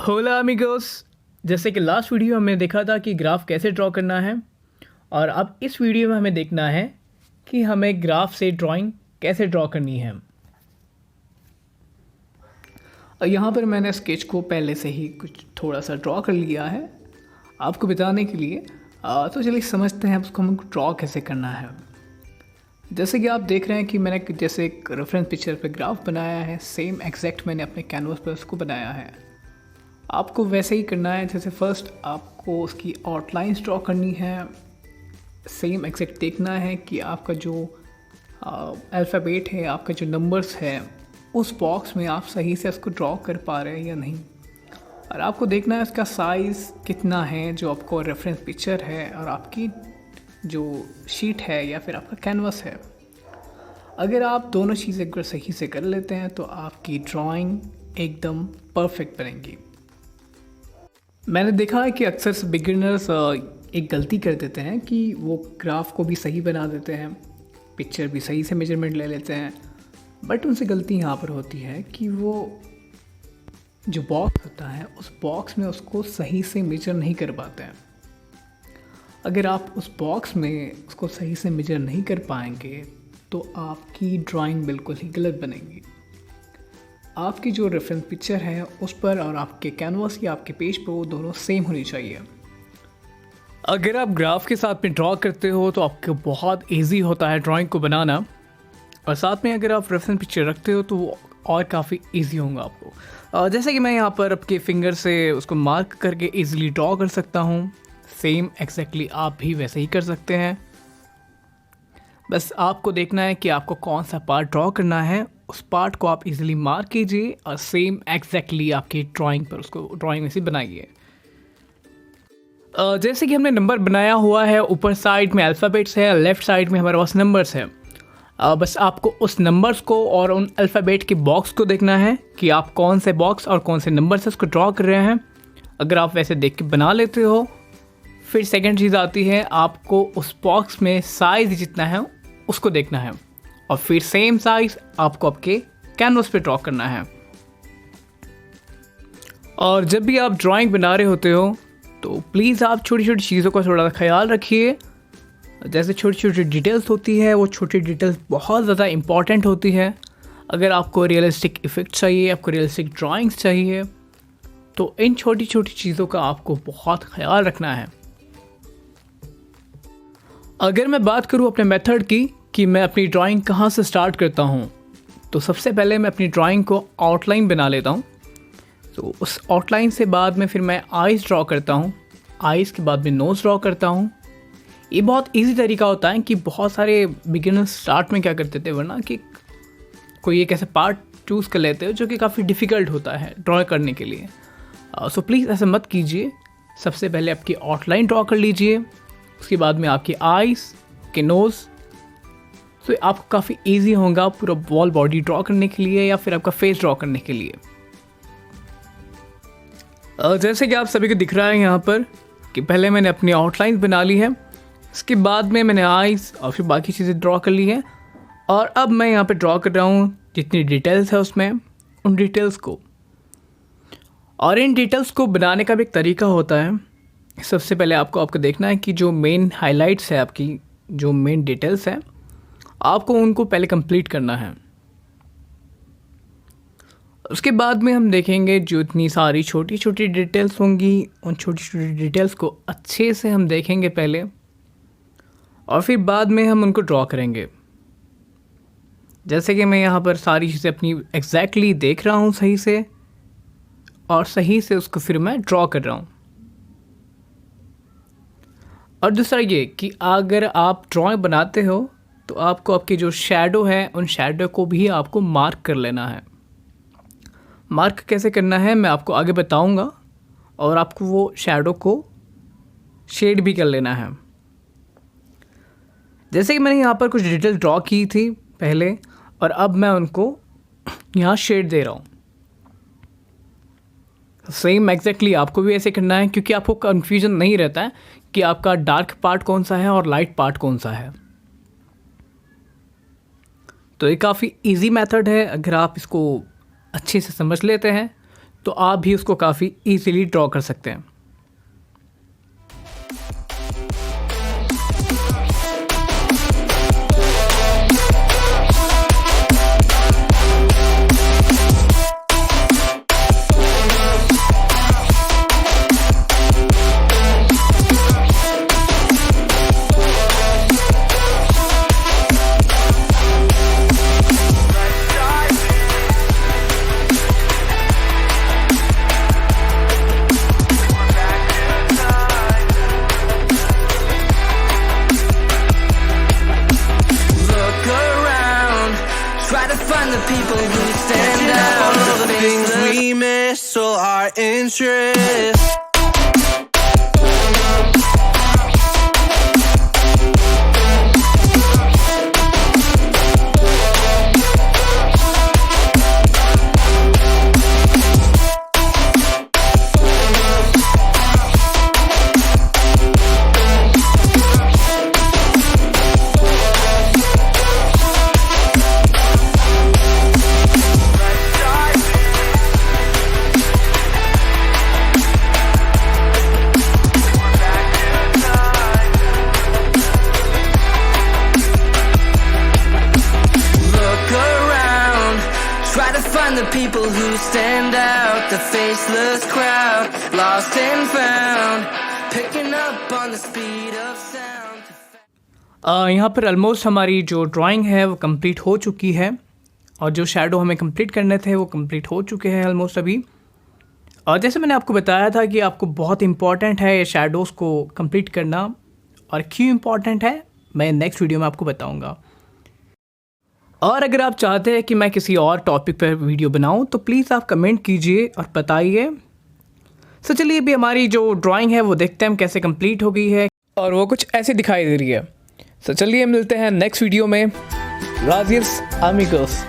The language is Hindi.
होला अमिगोस। जैसे कि लास्ट वीडियो हमने देखा था कि ग्राफ कैसे ड्रॉ करना है, और अब इस वीडियो में हमें देखना है कि हमें ग्राफ से ड्राइंग कैसे ड्रॉ करनी है। और यहाँ पर मैंने स्केच को पहले से ही कुछ थोड़ा सा ड्रॉ कर लिया है आपको बताने के लिए। तो चलिए समझते हैं उसको हमको ड्रॉ कैसे करना है। जैसे कि आप देख रहे हैं कि मैंने जैसे एक रेफरेंस पिक्चर पे ग्राफ बनाया है, सेम एग्जैक्ट मैंने अपने कैनवास पर उसको बनाया है। आपको वैसे ही करना है। जैसे फर्स्ट आपको उसकी आउटलाइंस ड्रॉ करनी है, सेम एग्जैक्ट देखना है कि आपका जो अल्फ़ाबेट है, आपका जो नंबर्स है, उस बॉक्स में आप सही से उसको ड्रॉ कर पा रहे हैं या नहीं। और आपको देखना है उसका साइज़ कितना है जो आपको रेफरेंस पिक्चर है और आपकी जो शीट है या फिर आपका कैनवास है। अगर आप दोनों चीज़ें अगर सही से कर लेते हैं तो आपकी ड्राइंग एकदम परफेक्ट बनेगी। मैंने देखा है कि अक्सर से बिगिनर्स एक गलती कर देते हैं कि वो ग्राफ को भी सही बना देते हैं, पिक्चर भी सही से मेजरमेंट ले लेते हैं, बट उनसे गलती यहाँ पर होती है कि वो जो बॉक्स होता है उस बॉक्स में उसको सही से मेजर नहीं कर पाते हैं। अगर आप उस बॉक्स में उसको सही से मेजर नहीं कर पाएंगे तो आपकी ड्राइंग बिल्कुल ही गलत बनेगी। आपकी जो रेफरेंस पिक्चर है उस पर और आपके कैनवास या आपके पेज पर वो दोनों सेम होनी चाहिए। अगर आप ग्राफ के साथ में ड्रॉ करते हो तो आपको बहुत इजी होता है ड्राइंग को बनाना, और साथ में अगर आप रेफरेंस पिक्चर रखते हो तो वो और काफ़ी इजी होगा आपको। जैसे कि मैं यहाँ पर आपके फिंगर से उसको मार्क करके इजीली ड्रॉ कर सकता हूँ। सेम एग्जैक्टली आप भी वैसे ही कर सकते हैं। बस आपको देखना है कि आपको कौन सा पार्ट ड्रॉ करना है, उस पार्ट को आप इजीली मार्क कीजिए और सेम एग्जैक्टली आपकी ड्राइंग पर उसको ड्राइंग में से बनाइए। जैसे कि हमने नंबर बनाया हुआ है, ऊपर साइड में अल्फ़ाबेट्स है, लेफ़्ट साइड में हमारे पास नंबर्स है। बस आपको उस नंबर्स को और उन अल्फ़ाबेट के बॉक्स को देखना है कि आप कौन से बॉक्स और कौन से नंबर से उसको ड्रॉ कर रहे हैं। अगर आप वैसे देख के बना लेते हो, फिर सेकंड चीज़ आती है आपको उस बॉक्स में साइज़ जितना है उसको देखना है, और फिर सेम साइज़ आपको आपके कैनवस पे ड्रॉ करना है। और जब भी आप ड्राइंग बना रहे होते हो तो प्लीज़ आप छोटी छोटी चीज़ों का थोड़ा सा ख्याल रखिए। जैसे छोटी छोटी डिटेल्स होती है, वो छोटी डिटेल्स बहुत ज़्यादा इम्पॉर्टेंट होती है। अगर आपको रियलिस्टिक इफ़ेक्ट चाहिए, आपको रियलिस्टिक ड्राइंग्स चाहिए, तो इन छोटी छोटी चीज़ों का आपको बहुत ख्याल रखना है। अगर मैं बात करूँ अपने मेथड की कि मैं अपनी ड्राइंग कहाँ से स्टार्ट करता हूँ, तो सबसे पहले मैं अपनी ड्राइंग को आउटलाइन बना लेता हूँ। तो उस आउटलाइन से बाद में फिर मैं आइज़ ड्रॉ करता हूँ, आइज़ के बाद में नोज़ ड्रॉ करता हूँ। ये बहुत इजी तरीका होता है कि बहुत सारे बिगिनर्स स्टार्ट में क्या करते थे, वरना कि कोई एक ऐसा पार्ट चूज़ कर लेते हो जो कि काफ़ी डिफ़िकल्ट होता है ड्रॉ करने के लिए। सो प्लीज़ ऐसा मत कीजिए। सबसे पहले आपकी आउटलाइन ड्रॉ कर लीजिए, उसके बाद में आपकी आइज़ के नोज़। तो आपको काफ़ी इजी होगा पूरा वॉल बॉडी ड्रॉ करने के लिए या फिर आपका फेस ड्रॉ करने के लिए। जैसे कि आप सभी को दिख रहा है यहाँ पर कि पहले मैंने अपनी आउटलाइन बना ली है, इसके बाद में मैंने आइज़ और फिर बाकी चीज़ें ड्रॉ कर ली है। और अब मैं यहाँ पे ड्रॉ कर रहा हूँ जितनी डिटेल्स है उसमें, उन डिटेल्स को। और इन डिटेल्स को बनाने का भी एक तरीका होता है। सबसे पहले आपको देखना है कि जो मेन हाइलाइट्स है, आपकी जो मेन डिटेल्स है, आपको उनको पहले कंप्लीट करना है। उसके बाद में हम देखेंगे जो इतनी सारी छोटी छोटी डिटेल्स होंगी, उन छोटी छोटी डिटेल्स को अच्छे से हम देखेंगे पहले, और फिर बाद में हम उनको ड्रॉ करेंगे। जैसे कि मैं यहाँ पर सारी चीज़ें अपनी एग्जैक्टली देख रहा हूँ सही से, और सही से उसको फिर मैं ड्रॉ कर रहा हूँ। और दूसरा ये कि अगर आप ड्राइंग बनाते हो तो आपको आपकी जो शैडो है, उन शैडो को भी आपको मार्क कर लेना है। मार्क कैसे करना है मैं आपको आगे बताऊंगा, और आपको वो शैडो को शेड भी कर लेना है। जैसे कि मैंने यहाँ पर कुछ डिटेल ड्रॉ की थी पहले, और अब मैं उनको यहाँ शेड दे रहा हूँ। सेम एग्जैक्टली आपको भी ऐसे करना है, क्योंकि आपको कन्फ्यूजन नहीं रहता है कि आपका डार्क पार्ट कौन सा है और लाइट पार्ट कौन सा है। तो ये काफ़ी इजी मेथड है। अगर आप इसको अच्छे से समझ लेते हैं तो आप भी उसको काफ़ी ईजीली ड्रॉ कर सकते हैं। Try to find the people who stand out. All the things we miss, so our interest. Try to find the people who stand out, the faceless crowd, lost and found, picking up on the speed of sound. यहाँ पर ऑलमोस्ट हमारी जो ड्राइंग है वो कंप्लीट हो चुकी है, और जो शैडो हमें कंप्लीट करने थे वो कंप्लीट हो चुके हैं ऑलमोस्ट अभी। और जैसे मैंने आपको बताया था कि आपको बहुत इंपॉर्टेंट है ये शैडोज़ को कंप्लीट करना, और क्यों इम्पॉर्टेंट है मैं नेक्स्ट वीडियो में आपको बताऊँगा। और अगर आप चाहते हैं कि मैं किसी और टॉपिक पर वीडियो बनाऊं तो प्लीज़ आप कमेंट कीजिए और बताइए। सो चलिए अभी हमारी जो ड्राइंग है वो देखते हैं हम कैसे कंप्लीट हो गई है, और वो कुछ ऐसे दिखाई दे रही है। सो चलिए मिलते हैं नेक्स्ट वीडियो में। Gracious amigos.